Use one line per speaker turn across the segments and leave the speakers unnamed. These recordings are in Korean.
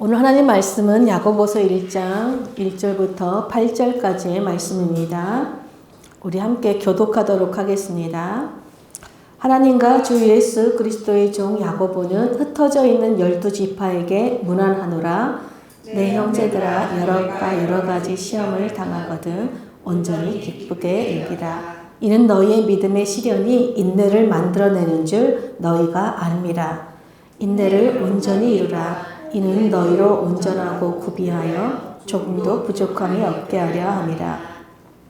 오늘 하나님 말씀은 야고보서 1장 1절부터 8절까지의 말씀입니다. 우리 함께 교독하도록 하겠습니다. 하나님과 주 예수 그리스도의 종 야고보는 흩어져 있는 12지파에게 문안하노라. 내 형제들아, 여러 가지 시험을 당하거든 온전히 기쁘게 여기라. 이는 너희의 믿음의 시련이 인내를 만들어내는 줄 너희가 압니다. 인내를 온전히 이루라. 이는 너희로 온전하고 구비하여 조금도 부족함이 없게 하려 함이라.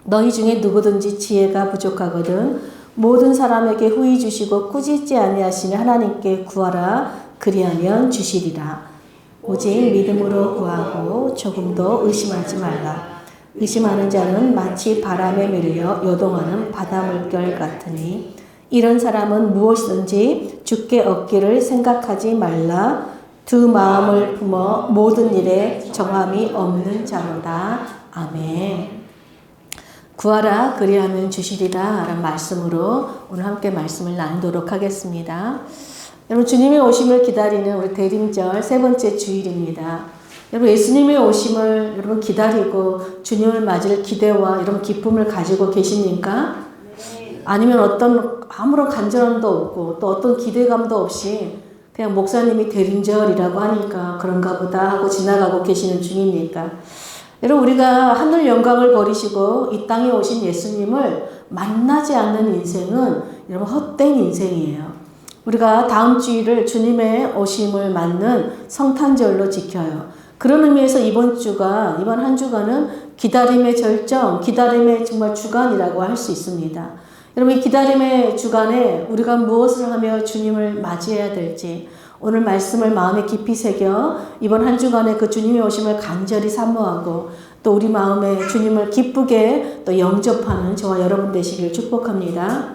너희 중에 누구든지 지혜가 부족하거든 모든 사람에게 후히 주시고 꾸짖지 아니하시는 하나님께 구하라. 그리하면 주시리라. 오직 믿음으로 구하고 조금도 의심하지 말라. 의심하는 자는 마치 바람에 밀려 요동하는 바다 물결 같으니 이런 사람은 무엇이든지 주께 얻기를 생각하지 말라. 두 마음을 품어 모든 일에 정함이 없는 자로다. 아멘. 구하라 그리하면 주시리라 라는 말씀으로 오늘 함께 말씀을 나누도록 하겠습니다. 여러분, 주님의 오심을 기다리는 우리 대림절 세 번째 주일입니다. 여러분, 예수님의 오심을 여러분 기다리고 주님을 맞을 기대와 이런 기쁨을 가지고 계십니까? 아니면 아무런 간절함도 없고 또 어떤 기대감도 없이 그냥 목사님이 대림절이라고 하니까 그런가 보다 하고 지나가고 계시는 중입니까? 여러분, 우리가 하늘 영광을 버리시고 이 땅에 오신 예수님을 만나지 않는 인생은 여러분 헛된 인생이에요. 우리가 다음 주일을 주님의 오심을 맞는 성탄절로 지켜요. 그런 의미에서 이번 한 주간은 기다림의 절정, 기다림의 정말 주간이라고 할 수 있습니다. 여러분, 이 기다림의 주간에 우리가 무엇을 하며 주님을 맞이해야 될지 오늘 말씀을 마음에 깊이 새겨 이번 한 주간에 그 주님의 오심을 간절히 사모하고 또 우리 마음에 주님을 기쁘게 또 영접하는 저와 여러분 되시길 축복합니다.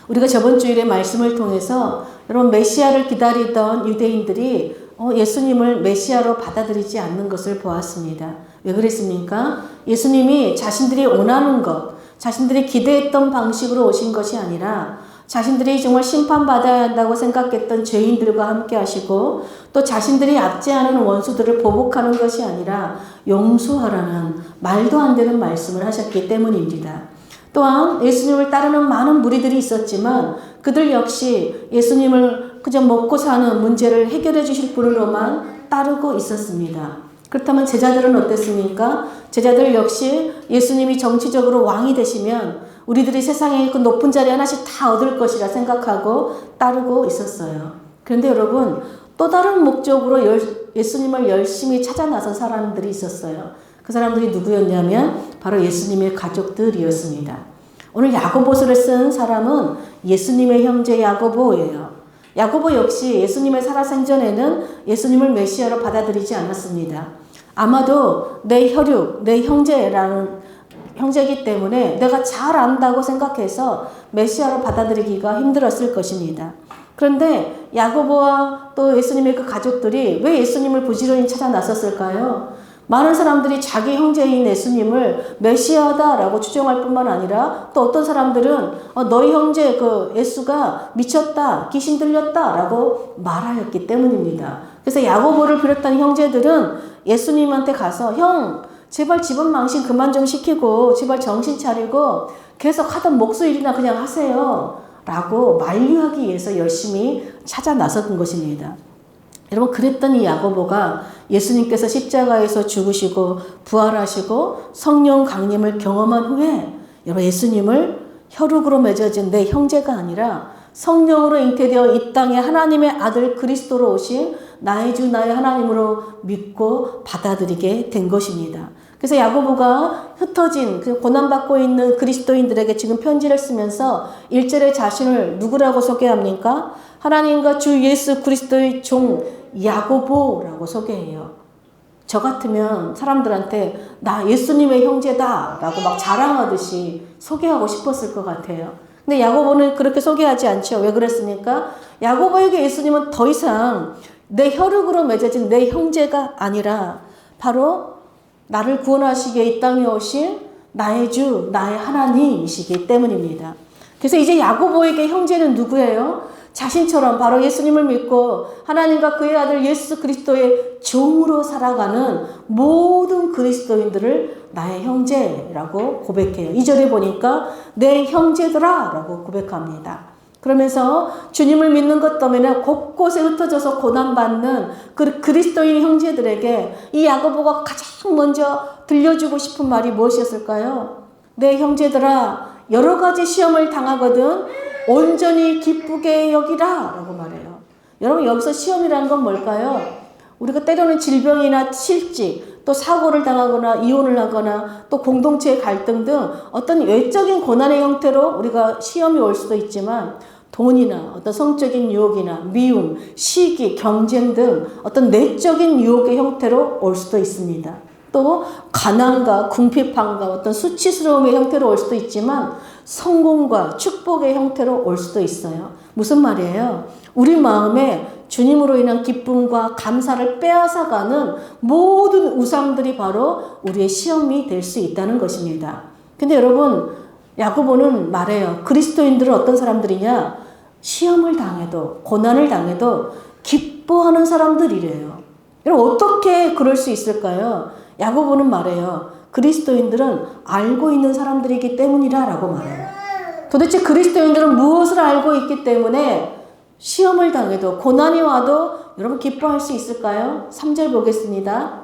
우리가 저번 주일에 말씀을 통해서 여러분 메시아를 기다리던 유대인들이 예수님을 메시아로 받아들이지 않는 것을 보았습니다. 왜 그랬습니까? 예수님이 자신들이 원하는 것, 자신들이 기대했던 방식으로 오신 것이 아니라 자신들이 정말 심판받아야 한다고 생각했던 죄인들과 함께 하시고 또 자신들이 압제하는 원수들을 보복하는 것이 아니라 용서하라는 말도 안 되는 말씀을 하셨기 때문입니다. 또한 예수님을 따르는 많은 무리들이 있었지만 그들 역시 예수님을 그저 먹고 사는 문제를 해결해 주실 분으로만 따르고 있었습니다. 그렇다면 제자들은 어땠습니까? 제자들 역시 예수님이 정치적으로 왕이 되시면 우리들이 세상에 그 높은 자리 하나씩 다 얻을 것이라 생각하고 따르고 있었어요. 그런데 여러분, 또 다른 목적으로 예수님을 열심히 찾아 나선 사람들이 있었어요. 그 사람들이 누구였냐면 바로 예수님의 가족들이었습니다. 오늘 야고보서를 쓴 사람은 예수님의 형제 야고보예요. 야고보 역시 예수님의 살아생전에는 예수님을 메시아로 받아들이지 않았습니다. 아마도 내 혈육, 내 형제이기 때문에 내가 잘 안다고 생각해서 메시아로 받아들이기가 힘들었을 것입니다. 그런데 야고보와 또 예수님의 그 가족들이 왜 예수님을 부지런히 찾아 나섰을까요? 많은 사람들이 자기 형제인 예수님을 메시아다라고 추정할 뿐만 아니라 또 어떤 사람들은 너희 형제 그 예수가 미쳤다, 귀신 들렸다라고 말하였기 때문입니다. 그래서 야고보를 비롯한 형제들은 예수님한테 가서 형, 제발 집안 망신 그만 좀 시키고 제발 정신 차리고 계속 하던 목수일이나 그냥 하세요 라고 만류하기 위해서 열심히 찾아 나섰던 것입니다. 여러분, 그랬던 이 야고보가 예수님께서 십자가에서 죽으시고 부활하시고 성령 강림을 경험한 후에 여러분 예수님을 혈육으로 맺어진 내 형제가 아니라 성령으로 잉태되어 이 땅에 하나님의 아들 그리스도로 오신 나의 주 나의 하나님으로 믿고 받아들이게 된 것입니다. 그래서 야고보가 흩어진 고난받고 있는 그리스도인들에게 지금 편지를 쓰면서 1절에 자신을 누구라고 소개합니까? 하나님과 주 예수 그리스도의 종 야고보라고 소개해요. 저 같으면 사람들한테 나 예수님의 형제다 라고 막 자랑하듯이 소개하고 싶었을 것 같아요. 근데 야고보는 그렇게 소개하지 않죠. 왜 그랬습니까? 야고보에게 예수님은 더 이상 내 혈육으로 맺어진 내 형제가 아니라 바로 나를 구원하시기에 이 땅에 오신 나의 주, 나의 하나님이시기 때문입니다. 그래서 이제 야고보에게 형제는 누구예요? 자신처럼 바로 예수님을 믿고 하나님과 그의 아들 예수 그리스도의 종으로 살아가는 모든 그리스도인들을 나의 형제라고 고백해요. 2절에 보니까 내 형제들아 라고 고백합니다. 그러면서 주님을 믿는 것 때문에 곳곳에 흩어져서 고난받는 그 그리스도인 형제들에게 이 야고보가 가장 먼저 들려주고 싶은 말이 무엇이었을까요? 내 형제들아, 여러 가지 시험을 당하거든 온전히 기쁘게 여기라 라고 말해요. 여러분, 여기서 시험이라는 건 뭘까요? 우리가 때로는 질병이나 실직, 또 사고를 당하거나 이혼을 하거나 또 공동체의 갈등 등 어떤 외적인 고난의 형태로 우리가 시험이 올 수도 있지만, 돈이나 어떤 성적인 유혹이나 미움, 시기, 경쟁 등 어떤 내적인 유혹의 형태로 올 수도 있습니다. 또 가난과 궁핍함과 어떤 수치스러움의 형태로 올 수도 있지만 성공과 축복의 형태로 올 수도 있어요. 무슨 말이에요? 우리 마음에 주님으로 인한 기쁨과 감사를 빼앗아가는 모든 우상들이 바로 우리의 시험이 될 수 있다는 것입니다. 근데 여러분, 야고보는 말해요. 그리스도인들은 어떤 사람들이냐? 시험을 당해도, 고난을 당해도 기뻐하는 사람들이래요. 여러분, 어떻게 그럴 수 있을까요? 야고보는 말해요. 그리스도인들은 알고 있는 사람들이기 때문이라 라고 말해요. 도대체 그리스도인들은 무엇을 알고 있기 때문에 시험을 당해도, 고난이 와도 여러분 기뻐할 수 있을까요? 3절 보겠습니다.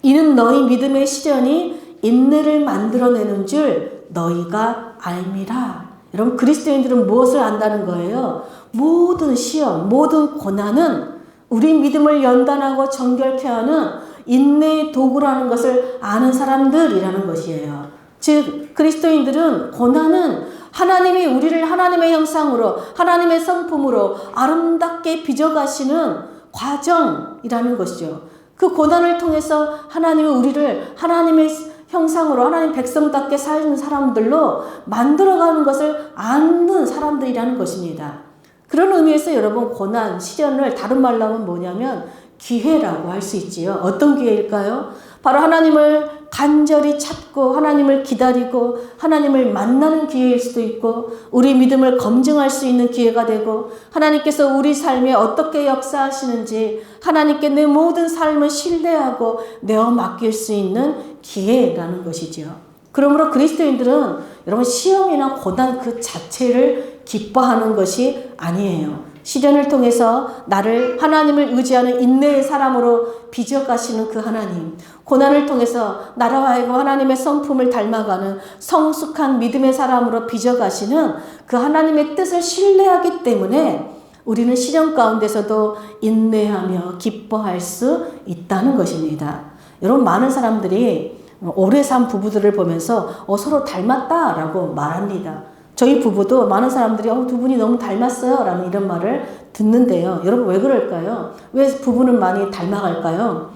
이는 너희 믿음의 시련이 인내를 만들어내는 줄 너희가 알미라. 여러분, 그리스도인들은 무엇을 안다는 거예요? 모든 시험, 모든 고난은 우리 믿음을 연단하고 정결케 하는 인내의 도구라는 것을 아는 사람들이라는 것이에요. 즉, 그리스도인들은 고난은 하나님이 우리를 하나님의 형상으로, 하나님의 성품으로 아름답게 빚어가시는 과정이라는 것이죠. 그 고난을 통해서 하나님이 우리를 하나님의 형상으로 하나님 백성답게 사는 사람들로 만들어가는 것을 아는 사람들이라는 것입니다. 그런 의미에서 여러분, 고난, 시련을 다른 말로 하면 뭐냐면 기회라고 할 수 있지요. 어떤 기회일까요? 바로 하나님을 간절히 찾고 하나님을 기다리고 하나님을 만나는 기회일 수도 있고, 우리 믿음을 검증할 수 있는 기회가 되고, 하나님께서 우리 삶에 어떻게 역사하시는지 하나님께 내 모든 삶을 신뢰하고 내어 맡길 수 있는 기회라는 것이죠. 그러므로 그리스도인들은 여러분, 시험이나 고난 그 자체를 기뻐하는 것이 아니에요. 시련을 통해서 나를 하나님을 의지하는 인내의 사람으로 빚어가시는 그 하나님, 고난을 통해서 나로 하여금 하나님의 성품을 닮아가는 성숙한 믿음의 사람으로 빚어가시는 그 하나님의 뜻을 신뢰하기 때문에 우리는 시련 가운데서도 인내하며 기뻐할 수 있다는 것입니다. 여러분, 많은 사람들이 오래 산 부부들을 보면서 서로 닮았다라고 말합니다. 저희 부부도 많은 사람들이 두 분이 너무 닮았어요 라는 이런 말을 듣는데요. 여러분, 왜 그럴까요? 왜 부부는 많이 닮아갈까요?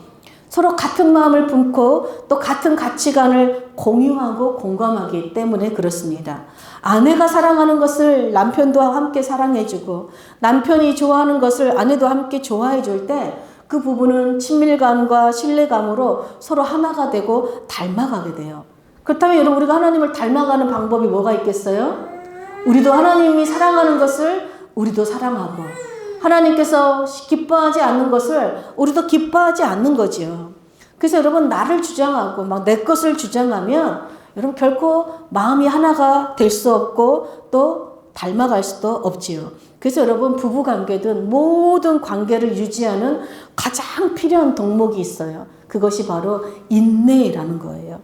서로 같은 마음을 품고 또 같은 가치관을 공유하고 공감하기 때문에 그렇습니다. 아내가 사랑하는 것을 남편도 함께 사랑해주고, 남편이 좋아하는 것을 아내도 함께 좋아해 줄 때 그 부부는 친밀감과 신뢰감으로 서로 하나가 되고 닮아가게 돼요. 그렇다면 여러분, 우리가 하나님을 닮아가는 방법이 뭐가 있겠어요? 우리도 하나님이 사랑하는 것을 우리도 사랑하고, 하나님께서 기뻐하지 않는 것을 우리도 기뻐하지 않는 거지요. 그래서 여러분, 나를 주장하고 막 내 것을 주장하면 여러분 결코 마음이 하나가 될 수 없고 또 닮아갈 수도 없지요. 그래서 여러분, 부부관계든 모든 관계를 유지하는 가장 필요한 덕목이 있어요. 그것이 바로 인내라는 거예요.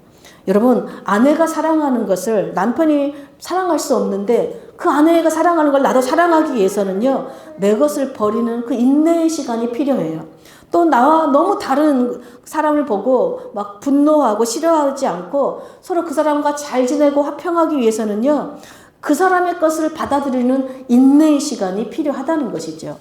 여러분, 아내가 사랑하는 것을 남편이 사랑할 수 없는데 그 아내가 사랑하는 걸 나도 사랑하기 위해서는요, 내 것을 버리는 그 인내의 시간이 필요해요. 또 나와 너무 다른 사람을 보고 막 분노하고 싫어하지 않고 서로 그 사람과 잘 지내고 화평하기 위해서는요, 그 사람의 것을 받아들이는 인내의 시간이 필요하다는 것이죠.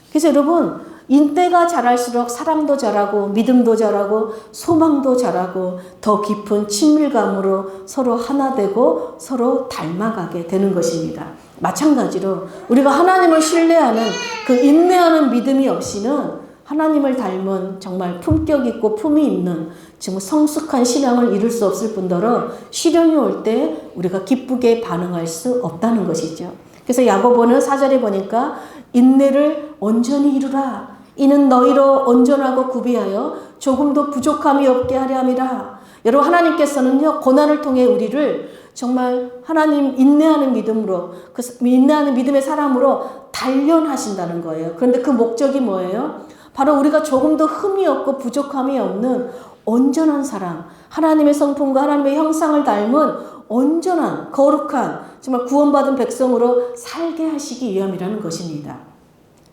그래서 여러분, 인내가 자랄수록 사랑도 자라고 믿음도 자라고 소망도 자라고 더 깊은 친밀감으로 서로 하나 되고 서로 닮아가게 되는 것입니다. 마찬가지로 우리가 하나님을 신뢰하는 그 인내하는 믿음이 없이는 하나님을 닮은 정말 품격 있고 품이 있는 정말 성숙한 신앙을 이룰 수 없을 뿐더러 시련이 올 때 우리가 기쁘게 반응할 수 없다는 것이죠. 그래서 야고보는 4절에 보니까 인내를 온전히 이루라. 이는 너희로 온전하고 구비하여 조금도 부족함이 없게 하려 함이라. 여러분, 하나님께서는요, 고난을 통해 우리를 정말 하나님 인내하는 믿음으로, 그 인내하는 믿음의 사람으로 단련하신다는 거예요. 그런데 그 목적이 뭐예요? 바로 우리가 조금도 흠이 없고 부족함이 없는 온전한 사람, 하나님의 성품과 하나님의 형상을 닮은 온전한, 거룩한, 정말 구원받은 백성으로 살게 하시기 위함이라는 것입니다.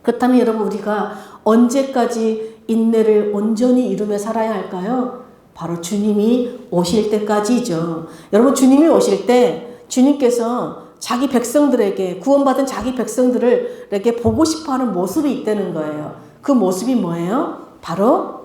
그렇다면 여러분, 우리가 언제까지 인내를 온전히 이루며 살아야 할까요? 바로 주님이 오실 때까지죠. 여러분, 주님이 오실 때 주님께서 자기 백성들에게, 구원받은 자기 백성들에게 보고 싶어하는 모습이 있다는 거예요. 그 모습이 뭐예요? 바로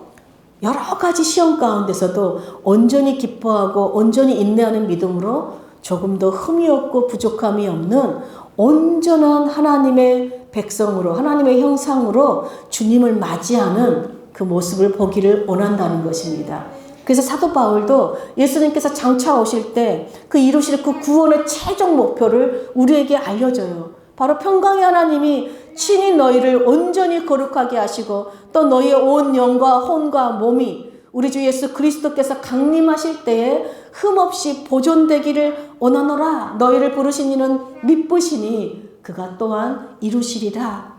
여러 가지 시험 가운데서도 온전히 기뻐하고 온전히 인내하는 믿음으로 조금도 흠이 없고 부족함이 없는 온전한 하나님의 백성으로, 하나님의 형상으로 주님을 맞이하는 그 모습을 보기를 원한다는 것입니다. 그래서 사도 바울도 예수님께서 장차 오실 때 그 이루실 그 구원의 최종 목표를 우리에게 알려줘요. 바로 평강의 하나님이 친히 너희를 온전히 거룩하게 하시고 또 너희의 온 영과 혼과 몸이 우리 주 예수 그리스도께서 강림하실 때에 흠없이 보존되기를 원하노라. 너희를 부르신 이는 미쁘시니 그가 또한 이루시리라.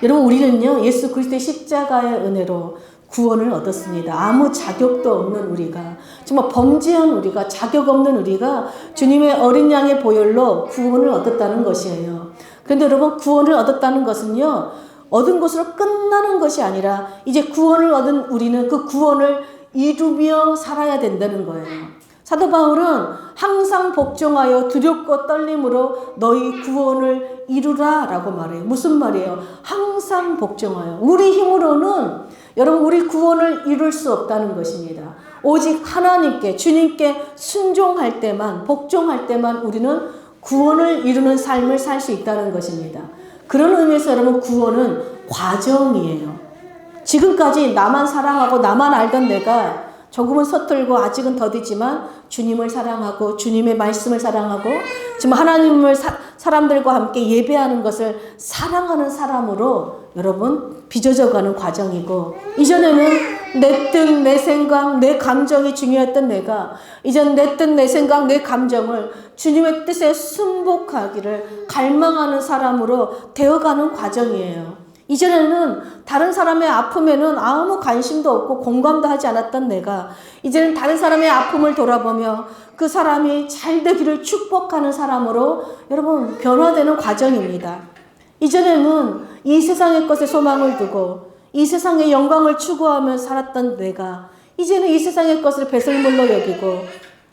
여러분, 우리는요, 예수 그리스도의 십자가의 은혜로 구원을 얻었습니다. 아무 자격도 없는 우리가, 정말 범죄한 우리가, 자격 없는 우리가 주님의 어린 양의 보혈로 구원을 얻었다는 것이에요. 그런데 여러분, 구원을 얻었다는 것은요, 얻은 것으로 끝나는 것이 아니라 이제 구원을 얻은 우리는 그 구원을 이루며 살아야 된다는 거예요. 사도 바울은 항상 복종하여 두렵고 떨림으로 너희 구원을 이루라 라고 말해요. 무슨 말이에요? 항상 복종하여. 우리 힘으로는 여러분, 우리 구원을 이룰 수 없다는 것입니다. 오직 하나님께, 주님께 순종할 때만, 복종할 때만 우리는 구원을 이루는 삶을 살 수 있다는 것입니다. 그런 의미에서 여러분, 구원은 과정이에요. 지금까지 나만 사랑하고 나만 알던 내가 조금은 서툴고 아직은 더디지만 주님을 사랑하고 주님의 말씀을 사랑하고 지금 하나님을 사람들과 함께 예배하는 것을 사랑하는 사람으로 여러분 빚어져가는 과정이고, 이전에는 내 뜻, 내 생각, 내 감정이 중요했던 내가 이전 내 뜻, 내 생각, 내 감정을 주님의 뜻에 순복하기를 갈망하는 사람으로 되어가는 과정이에요. 이전에는 다른 사람의 아픔에는 아무 관심도 없고 공감도 하지 않았던 내가 이제는 다른 사람의 아픔을 돌아보며 그 사람이 잘 되기를 축복하는 사람으로 여러분 변화되는 과정입니다. 이전에는 이 세상의 것에 소망을 두고 이 세상의 영광을 추구하며 살았던 내가 이제는 이 세상의 것을 배설물로 여기고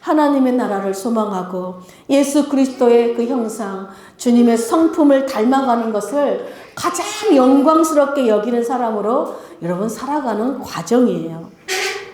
하나님의 나라를 소망하고 예수 그리스도의 그 형상, 주님의 성품을 닮아가는 것을 가장 영광스럽게 여기는 사람으로 여러분 살아가는 과정이에요.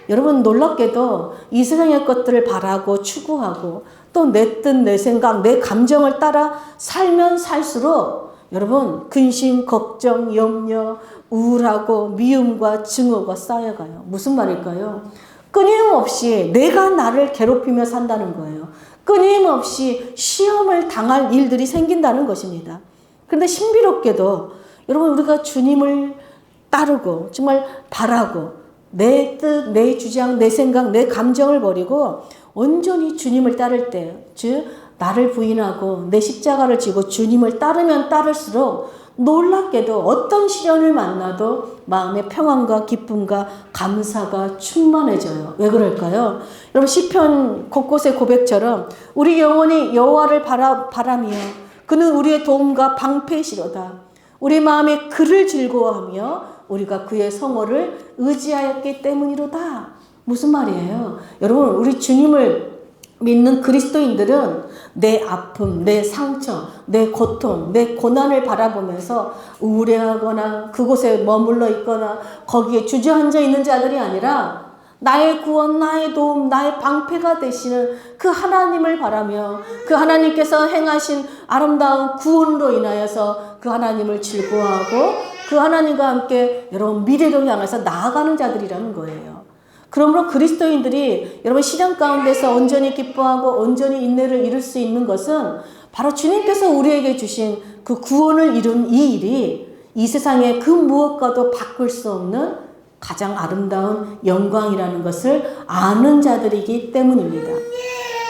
여러분, 놀랍게도 이 세상의 것들을 바라고 추구하고 또 내 뜻, 내 생각, 내 감정을 따라 살면 살수록 여러분 근심, 걱정, 염려, 우울하고 미움과 증오가 쌓여가요. 무슨 말일까요? 끊임없이 내가 나를 괴롭히며 산다는 거예요. 끊임없이 시험을 당할 일들이 생긴다는 것입니다. 그런데 신비롭게도 여러분, 우리가 주님을 따르고 정말 바라고 내 뜻, 내 주장, 내 생각, 내 감정을 버리고 온전히 주님을 따를 때, 즉 나를 부인하고 내 십자가를 지고 주님을 따르면 따를수록 놀랍게도 어떤 시련을 만나도 마음의 평안과 기쁨과 감사가 충만해져요. 왜 그럴까요? 여러분, 시편 곳곳의 고백처럼 우리 영혼이 여호와를 바라며 그는 우리의 도움과 방패시로다. 우리 마음에 그를 즐거워하며 우리가 그의 성호를 의지하였기 때문이로다. 무슨 말이에요? 여러분, 우리 주님을 믿는 그리스도인들은 내 아픔, 내 상처, 내 고통, 내 고난을 바라보면서 우울해하거나 그곳에 머물러 있거나 거기에 주저앉아 있는 자들이 아니라 나의 구원, 나의 도움, 나의 방패가 되시는 그 하나님을 바라며 그 하나님께서 행하신 아름다운 구원으로 인하여서 그 하나님을 즐거워하고 그 하나님과 함께 여러분 미래로 향해서 나아가는 자들이라는 거예요. 그러므로 그리스도인들이 여러분 시련 가운데서 온전히 기뻐하고 온전히 인내를 이룰 수 있는 것은 바로 주님께서 우리에게 주신 그 구원을 이룬 이 일이 이 세상의 그 무엇과도 바꿀 수 없는 가장 아름다운 영광이라는 것을 아는 자들이기 때문입니다.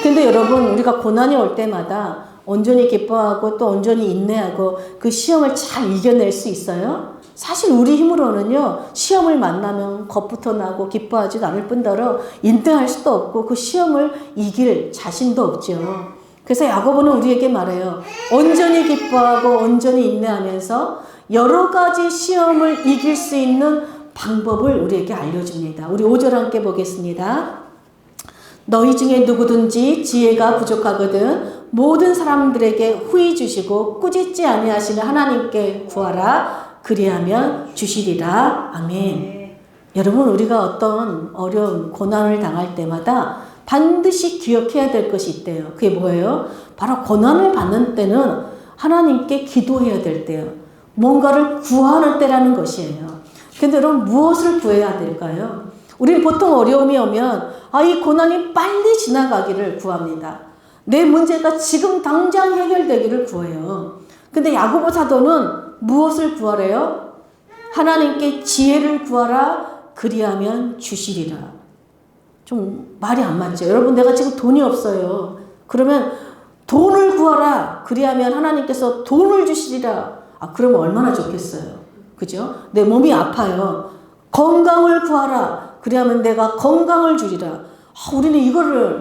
근데 여러분, 우리가 고난이 올 때마다 온전히 기뻐하고 또 온전히 인내하고 그 시험을 잘 이겨낼 수 있어요? 사실 우리 힘으로는요, 시험을 만나면 겁부터 나고 기뻐하지도 않을 뿐더러 인내할 수도 없고 그 시험을 이길 자신도 없죠. 그래서 야고보는 우리에게 말해요. 온전히 기뻐하고 온전히 인내하면서 여러 가지 시험을 이길 수 있는 방법을 우리에게 알려줍니다. 우리 5절 함께 보겠습니다. 너희 중에 누구든지 지혜가 부족하거든 모든 사람들에게 후히 주시고 꾸짖지 아니하시는 하나님께 구하라. 그리하면 주시리라. 아멘. 여러분, 우리가 어떤 어려운 고난을 당할 때마다 반드시 기억해야 될 것이 있대요. 그게 뭐예요? 바로 고난을 받는 때는 하나님께 기도해야 될 때요. 뭔가를 구하는 때라는 것이에요. 근데 여러분, 무엇을 구해야 될까요? 우리는 보통 어려움이 오면 이 고난이 빨리 지나가기를 구합니다. 내 문제가 지금 당장 해결되기를 구해요. 근데 야고보 사도는 무엇을 구하래요? 하나님께 지혜를 구하라. 그리하면 주시리라. 좀 말이 안 맞죠? 여러분, 내가 지금 돈이 없어요. 그러면 돈을 구하라. 그리하면 하나님께서 돈을 주시리라. 그러면 얼마나 좋겠어요. 그죠? 내 몸이 아파요. 건강을 구하라. 그리하면 내가 건강을 주리라. 우리는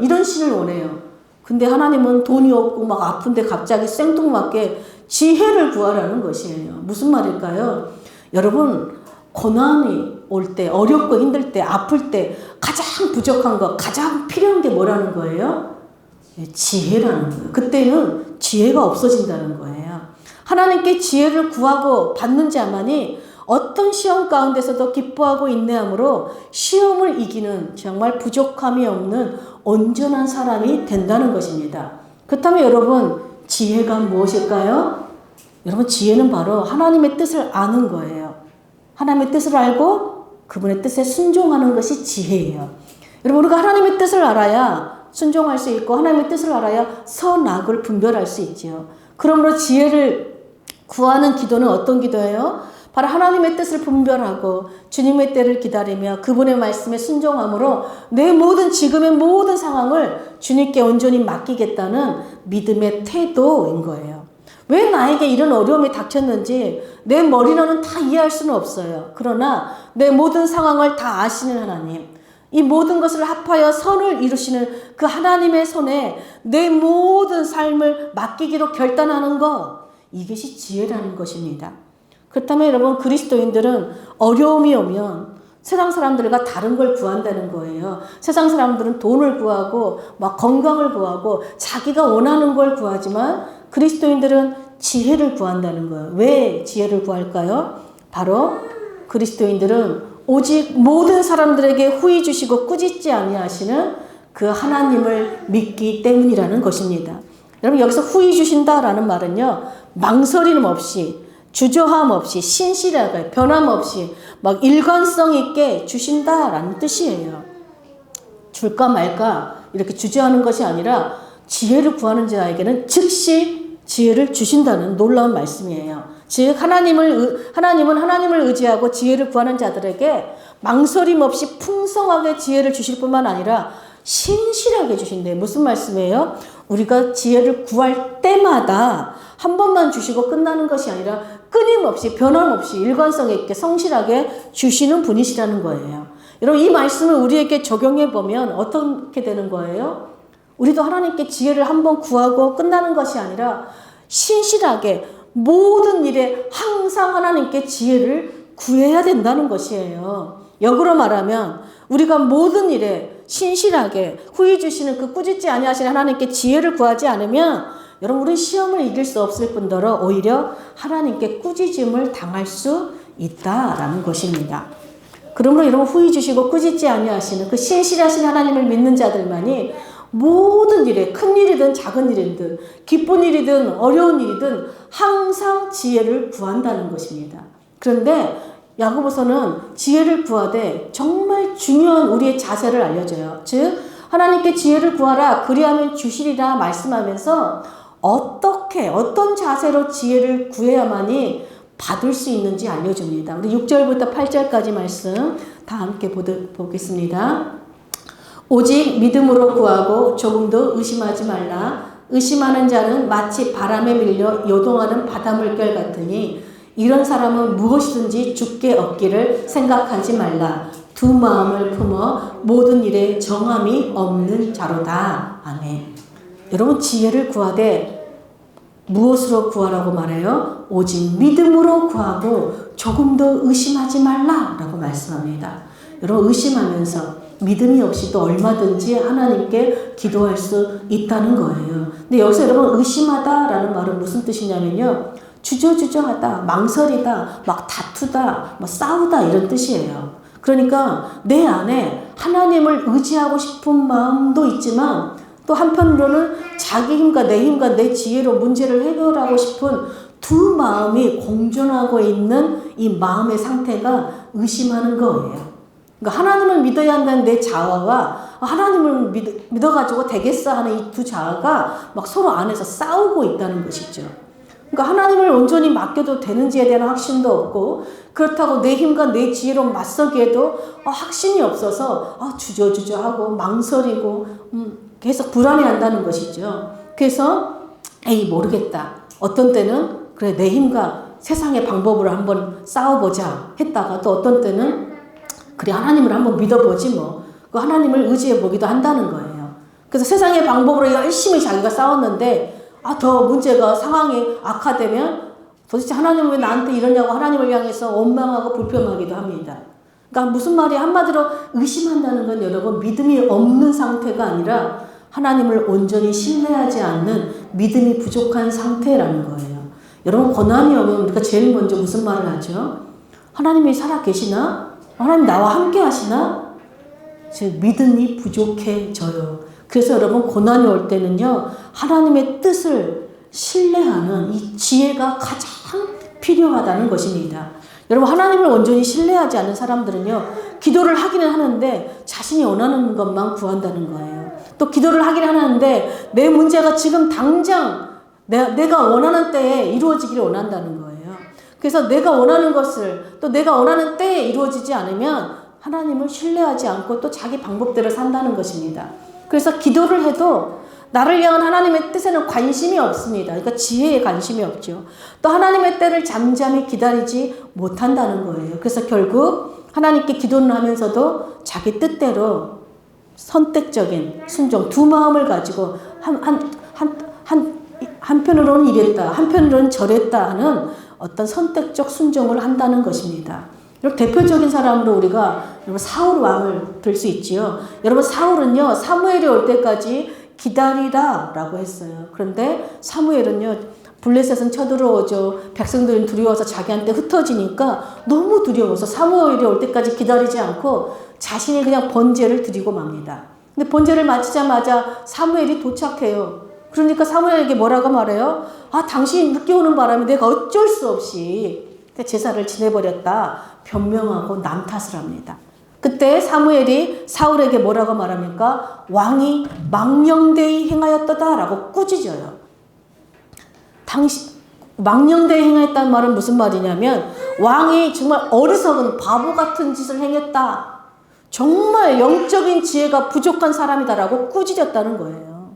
이런 신을 원해요. 근데 하나님은 돈이 없고 막 아픈데 갑자기 생뚱맞게 지혜를 구하라는 것이에요. 무슨 말일까요? 여러분, 고난이 올 때, 어렵고 힘들 때, 아플 때 가장 부족한 거, 가장 필요한 게 뭐라는 거예요? 지혜라는 거예요. 그때는 지혜가 없어진다는 거예요. 하나님께 지혜를 구하고 받는 자만이 어떤 시험 가운데서도 기뻐하고 인내함으로 시험을 이기는 정말 부족함이 없는 온전한 사람이 된다는 것입니다. 그렇다면 여러분, 지혜가 무엇일까요? 여러분, 지혜는 바로 하나님의 뜻을 아는 거예요. 하나님의 뜻을 알고 그분의 뜻에 순종하는 것이 지혜예요. 여러분, 우리가 하나님의 뜻을 알아야 순종할 수 있고 하나님의 뜻을 알아야 선악을 분별할 수 있죠. 그러므로 지혜를 구하는 기도는 어떤 기도예요? 바로 하나님의 뜻을 분별하고 주님의 때를 기다리며 그분의 말씀에 순종함으로 내 지금의 모든 상황을 주님께 온전히 맡기겠다는 믿음의 태도인 거예요. 왜 나에게 이런 어려움이 닥쳤는지 내 머리로는 다 이해할 수는 없어요. 그러나 내 모든 상황을 다 아시는 하나님, 이 모든 것을 합하여 선을 이루시는 그 하나님의 손에 내 모든 삶을 맡기기로 결단하는 것, 이것이 지혜라는 것입니다. 그렇다면 여러분, 그리스도인들은 어려움이 오면 세상 사람들과 다른 걸 구한다는 거예요. 세상 사람들은 돈을 구하고 막 건강을 구하고 자기가 원하는 걸 구하지만 그리스도인들은 지혜를 구한다는 거예요. 왜 지혜를 구할까요? 바로 그리스도인들은 오직 모든 사람들에게 후히 주시고 꾸짖지 아니하시는 그 하나님을 믿기 때문이라는 것입니다. 여러분, 여기서 후히 주신다라는 말은요, 망설임 없이 주저함 없이 신실하게 변함없이 막 일관성 있게 주신다라는 뜻이에요. 줄까 말까 이렇게 주저하는 것이 아니라 지혜를 구하는 자에게는 즉시 지혜를 주신다는 놀라운 말씀이에요. 즉 하나님은 하나님을 의지하고 지혜를 구하는 자들에게 망설임 없이 풍성하게 지혜를 주실 뿐만 아니라 신실하게 주신대요. 무슨 말씀이에요? 우리가 지혜를 구할 때마다 한 번만 주시고 끝나는 것이 아니라 끊임없이 변함없이 일관성 있게 성실하게 주시는 분이시라는 거예요. 여러분, 이 말씀을 우리에게 적용해 보면 어떻게 되는 거예요? 우리도 하나님께 지혜를 한 번 구하고 끝나는 것이 아니라 신실하게 모든 일에 항상 하나님께 지혜를 구해야 된다는 것이에요. 역으로 말하면 우리가 모든 일에 신실하게 후히 주시는 그 꾸짖지 아니하시는 하나님께 지혜를 구하지 않으면 여러분, 우리는 시험을 이길 수 없을 뿐더러 오히려 하나님께 꾸짖음을 당할 수 있다라는 것입니다. 그러므로 여러분, 후히 주시고 꾸짖지 아니하시는 그 신실하신 하나님을 믿는 자들만이 모든 일에 큰 일이든 작은 일이든 기쁜 일이든 어려운 일이든 항상 지혜를 구한다는 것입니다. 그런데 야고보서는 지혜를 구하되 정말 중요한 우리의 자세를 알려줘요. 즉 하나님께 지혜를 구하라 그리하면 주시리라 말씀하면서 어떻게 어떤 자세로 지혜를 구해야만이 받을 수 있는지 알려줍니다. 우리 6절부터 8절까지 말씀 다 함께 보겠습니다. 오직 믿음으로 구하고 조금도 의심하지 말라. 의심하는 자는 마치 바람에 밀려 요동하는 바닷물결 같으니 이런 사람은 무엇이든지 주께 얻기를 생각하지 말라. 두 마음을 품어 모든 일에 정함이 없는 자로다. 아멘. 여러분 지혜를 구하되 무엇으로 구하라고 말해요? 오직 믿음으로 구하고 조금도 의심하지 말라라고 말씀합니다. 여러분 의심하면서 믿음이 없이 또 얼마든지 하나님께 기도할 수 있다는 거예요. 근데 여기서 여러분 의심하다라는 말은 무슨 뜻이냐면요. 주저주저하다, 망설이다, 막 다투다, 막 싸우다 이런 뜻이에요. 그러니까 내 안에 하나님을 의지하고 싶은 마음도 있지만 또 한편으로는 자기 힘과 내 지혜로 문제를 해결하고 싶은 두 마음이 공존하고 있는 이 마음의 상태가 의심하는 거예요. 그러니까 하나님을 믿어야 한다는 내 자아와 하나님을 믿어가지고 되겠어 하는 이 두 자아가 막 서로 안에서 싸우고 있다는 것이죠. 그러니까 하나님을 온전히 맡겨도 되는지에 대한 확신도 없고 그렇다고 내 힘과 내 지혜로 맞서기에도 확신이 없어서 주저주저하고 망설이고 계속 불안해한다는 것이죠. 그래서 에이 모르겠다. 어떤 때는 그래 내 힘과 세상의 방법으로 한번 싸워보자 했다가 또 어떤 때는 그래 하나님을 한번 믿어보지 뭐. 그 하나님을 의지해보기도 한다는 거예요. 그래서 세상의 방법으로 열심히 자기가 싸웠는데 더 문제가 상황이 악화되면 도대체 하나님은 왜 나한테 이러냐고 하나님을 향해서 원망하고 불평하기도 합니다. 그러니까 무슨 말이 한마디로 의심한다는 건 여러분 믿음이 없는 상태가 아니라 하나님을 온전히 신뢰하지 않는 믿음이 부족한 상태라는 거예요. 여러분 고난이 오면 우리가 제일 먼저 무슨 말을 하죠? 하나님이 살아 계시나? 하나님 나와 함께 하시나? 즉 믿음이 부족해져요. 그래서 여러분 고난이 올 때는요. 하나님의 뜻을 신뢰하는 이 지혜가 가장 필요하다는 것입니다. 여러분 하나님을 온전히 신뢰하지 않는 사람들은요. 기도를 하기는 하는데 자신이 원하는 것만 구한다는 거예요. 또 기도를 하기는 하는데 내 문제가 지금 당장 내가 원하는 때에 이루어지기를 원한다는 거예요. 그래서 내가 원하는 것을 또 내가 원하는 때에 이루어지지 않으면 하나님을 신뢰하지 않고 또 자기 방법대로 산다는 것입니다. 그래서 기도를 해도 나를 향한 하나님의 뜻에는 관심이 없습니다. 그러니까 지혜에 관심이 없죠. 또 하나님의 때를 잠잠히 기다리지 못한다는 거예요. 그래서 결국 하나님께 기도는 하면서도 자기 뜻대로 선택적인 순종, 두 마음을 가지고 한편으로는 이랬다, 한편으로는 저랬다 하는 어떤 선택적 순종을 한다는 것입니다. 여러분 대표적인 사람으로 우리가 여러분 사울 왕을 들 수 있지요. 여러분 사울은요 사무엘이 올 때까지 기다리라 라고 했어요. 그런데 사무엘은요 블레셋은 쳐들어오죠. 백성들은 두려워서 자기한테 흩어지니까 너무 두려워서 사무엘이 올 때까지 기다리지 않고 자신이 그냥 번제를 드리고 맙니다. 근데 번제를 마치자마자 사무엘이 도착해요. 그러니까 사무엘에게 뭐라고 말해요? 당신이 늦게 오는 바람에 내가 어쩔 수 없이 제사를 지내버렸다 변명하고 남 탓을 합니다. 그때 사무엘이 사울에게 뭐라고 말합니까? 왕이 망령되이 행하였다 라고 꾸짖어요. 망령되이 행했다는 말은 무슨 말이냐면 왕이 정말 어리석은 바보 같은 짓을 행했다. 정말 영적인 지혜가 부족한 사람이다라고 꾸짖었다는 거예요.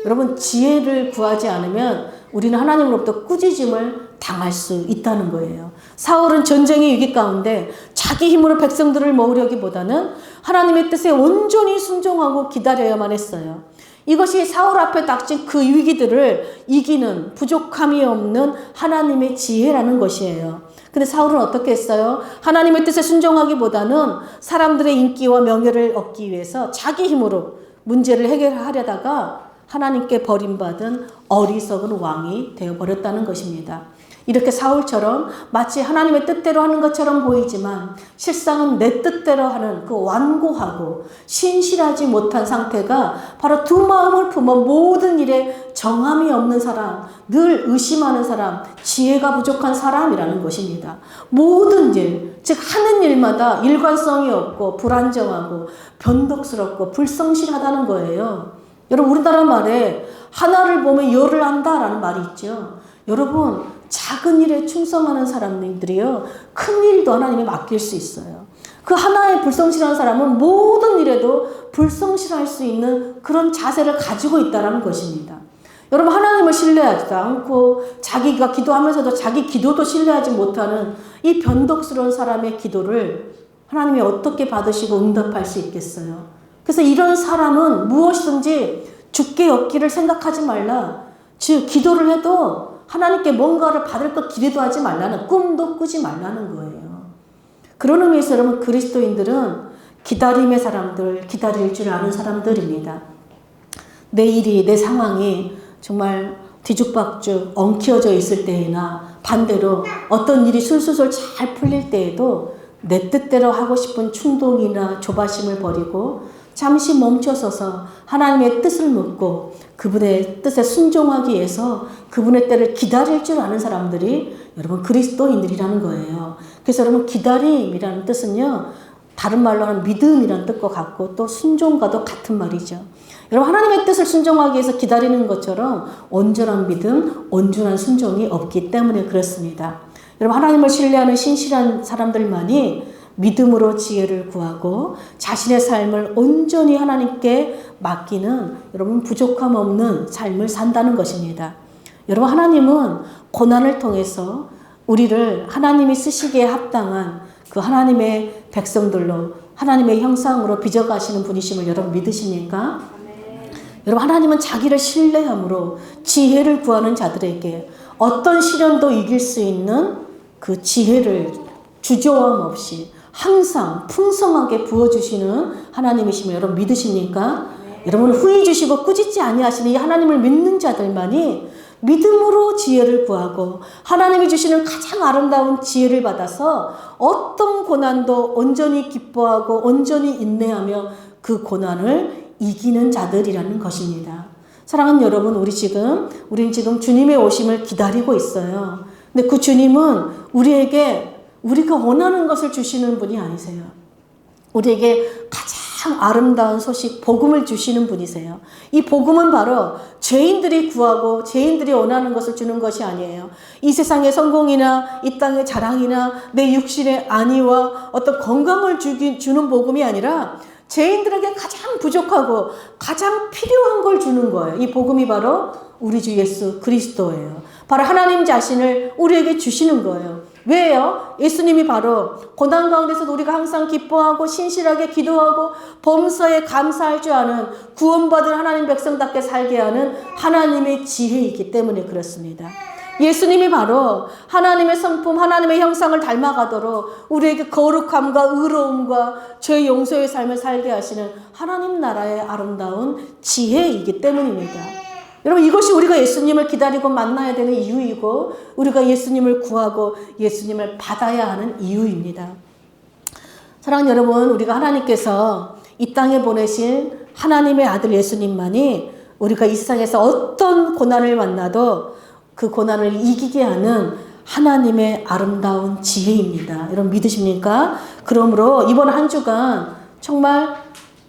여러분 지혜를 구하지 않으면 우리는 하나님으로부터 꾸짖음을 당할 수 있다는 거예요. 사울은 전쟁의 위기 가운데 자기 힘으로 백성들을 모으려기보다는 하나님의 뜻에 온전히 순종하고 기다려야만 했어요. 이것이 사울 앞에 닥친 그 위기들을 이기는 부족함이 없는 하나님의 지혜라는 것이에요. 근데 사울은 어떻게 했어요? 하나님의 뜻에 순종하기보다는 사람들의 인기와 명예를 얻기 위해서 자기 힘으로 문제를 해결하려다가 하나님께 버림받은 어리석은 왕이 되어버렸다는 것입니다. 이렇게 사울처럼 마치 하나님의 뜻대로 하는 것처럼 보이지만 실상은 내 뜻대로 하는 그 완고하고 신실하지 못한 상태가 바로 두 마음을 품어 모든 일에 정함이 없는 사람, 늘 의심하는 사람, 지혜가 부족한 사람이라는 것입니다. 모든 일, 즉 하는 일마다 일관성이 없고 불안정하고 변덕스럽고 불성실하다는 거예요. 여러분 우리나라 말에 하나를 보면 열을 안다라는 말이 있죠. 여러분 작은 일에 충성하는 사람들이요 큰 일도 하나님이 맡길 수 있어요. 그 하나에 불성실한 사람은 모든 일에도 불성실할 수 있는 그런 자세를 가지고 있다는 것입니다. 여러분 하나님을 신뢰하지 않고 자기가 기도하면서도 자기 기도도 신뢰하지 못하는 이 변덕스러운 사람의 기도를 하나님이 어떻게 받으시고 응답할 수 있겠어요? 그래서 이런 사람은 무엇이든지 주께 얻기를 생각하지 말라. 즉 기도를 해도 하나님께 뭔가를 받을 것 기대도 하지 말라는, 꿈도 꾸지 말라는 거예요. 그런 의미에서 여러분 그리스도인들은 기다림의 사람들, 기다릴 줄 아는 사람들입니다. 내 일이, 내 상황이 정말 뒤죽박죽 엉켜져 있을 때나 반대로 어떤 일이 술술술 잘 풀릴 때에도 내 뜻대로 하고 싶은 충동이나 조바심을 버리고 잠시 멈춰서서 하나님의 뜻을 묻고 그분의 뜻에 순종하기 위해서 그분의 때를 기다릴 줄 아는 사람들이 여러분 그리스도인들이라는 거예요. 그래서 여러분 기다림이라는 뜻은요 다른 말로 하는 믿음이라는 뜻과 같고 또 순종과도 같은 말이죠. 여러분 하나님의 뜻을 순종하기 위해서 기다리는 것처럼 온전한 믿음, 온전한 순종이 없기 때문에 그렇습니다. 여러분 하나님을 신뢰하는 신실한 사람들만이 믿음으로 지혜를 구하고 자신의 삶을 온전히 하나님께 맡기는 여러분 부족함 없는 삶을 산다는 것입니다. 여러분 하나님은 고난을 통해서 우리를 하나님이 쓰시기에 합당한 그 하나님의 백성들로 하나님의 형상으로 빚어가시는 분이심을 여러분 믿으십니까? 여러분 하나님은 자기를 신뢰함으로 지혜를 구하는 자들에게 어떤 시련도 이길 수 있는 그 지혜를 주저함 없이 항상 풍성하게 부어주시는 하나님이심을 여러분 믿으십니까? 여러분 후히 주시고 꾸짖지 아니하시는 이 하나님을 믿는 자들만이 믿음으로 지혜를 구하고 하나님이 주시는 가장 아름다운 지혜를 받아서 어떤 고난도 온전히 기뻐하고 온전히 인내하며 그 고난을 이기는 자들이라는 것입니다. 사랑하는 여러분, 우리는 지금 주님의 오심을 기다리고 있어요. 근데 그 주님은 우리에게 우리가 원하는 것을 주시는 분이 아니세요. 우리에게 가장 아름다운 소식, 복음을 주시는 분이세요. 이 복음은 바로 죄인들이 구하고 죄인들이 원하는 것을 주는 것이 아니에요. 이 세상의 성공이나 이 땅의 자랑이나 내 육신의 안위와 어떤 건강을 주는 복음이 아니라 죄인들에게 가장 부족하고 가장 필요한 걸 주는 거예요. 이 복음이 바로 우리 주 예수 그리스도예요. 바로 하나님 자신을 우리에게 주시는 거예요. 왜요? 예수님이 바로 고난 가운데서도 우리가 항상 기뻐하고 신실하게 기도하고 범사에 감사할 줄 아는 구원받은 하나님 백성답게 살게 하는 하나님의 지혜이기 때문에 그렇습니다. 예수님이 바로 하나님의 성품, 하나님의 형상을 닮아가도록 우리에게 거룩함과 의로움과 죄 용서의 삶을 살게 하시는 하나님 나라의 아름다운 지혜이기 때문입니다. 여러분 이것이 우리가 예수님을 기다리고 만나야 되는 이유이고 우리가 예수님을 구하고 예수님을 받아야 하는 이유입니다. 사랑하는 여러분, 우리가 하나님께서 이 땅에 보내신 하나님의 아들 예수님만이 우리가 이 세상에서 어떤 고난을 만나도 그 고난을 이기게 하는 하나님의 아름다운 지혜입니다. 여러분 믿으십니까? 그러므로 이번 한 주간 정말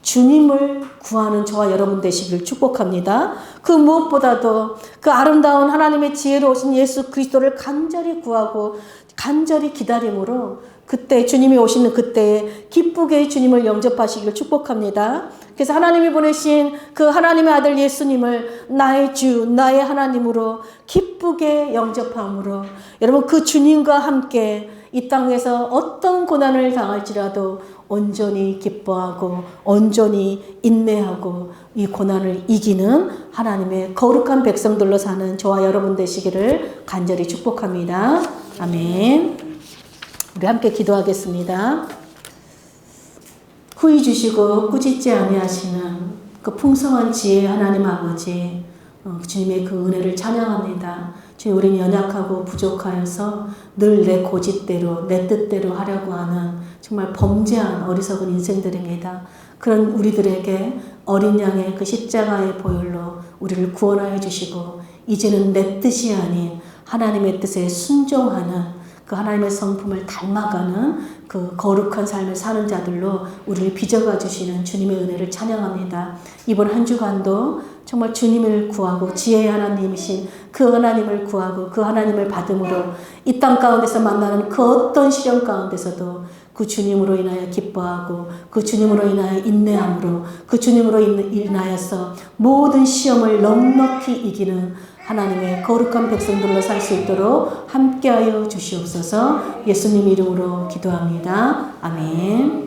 주님을 구하는 저와 여러분 되시길 축복합니다. 그 무엇보다도 그 아름다운 하나님의 지혜로 오신 예수 그리스도를 간절히 구하고 간절히 기다림으로 그때 주님이 오시는 그때에 기쁘게 주님을 영접하시기를 축복합니다. 그래서 하나님이 보내신 그 하나님의 아들 예수님을 나의 주, 나의 하나님으로 기쁘게 영접함으로 여러분 그 주님과 함께 이 땅에서 어떤 고난을 당할지라도 온전히 기뻐하고 온전히 인내하고 이 고난을 이기는 하나님의 거룩한 백성들로 사는 저와 여러분 되시기를 간절히 축복합니다. 아멘. 우리 함께 기도하겠습니다. 후히 주시고 꾸짖지 아니하시는 그 풍성한 지혜 하나님 아버지, 주님의 그 은혜를 찬양합니다. 주님, 우리는 연약하고 부족하여서 늘 내 고집대로 내 뜻대로 하려고 하는 정말 범죄한 어리석은 인생들입니다. 그런 우리들에게 어린 양의 그 십자가의 보혈로 우리를 구원하여 주시고 이제는 내 뜻이 아닌 하나님의 뜻에 순종하는 그 하나님의 성품을 닮아가는 그 거룩한 삶을 사는 자들로 우리를 빚어가 주시는 주님의 은혜를 찬양합니다. 이번 한 주간도 정말 주님을 구하고 지혜의 하나님이신 그 하나님을 구하고 그 하나님을 받음으로 이 땅 가운데서 만나는 그 어떤 시련 가운데서도 그 주님으로 인하여 기뻐하고 그 주님으로 인하여 인내함으로 그 주님으로 인하여서 모든 시험을 넉넉히 이기는 하나님의 거룩한 백성들로 살 수 있도록 함께하여 주시옵소서. 예수님 이름으로 기도합니다. 아멘.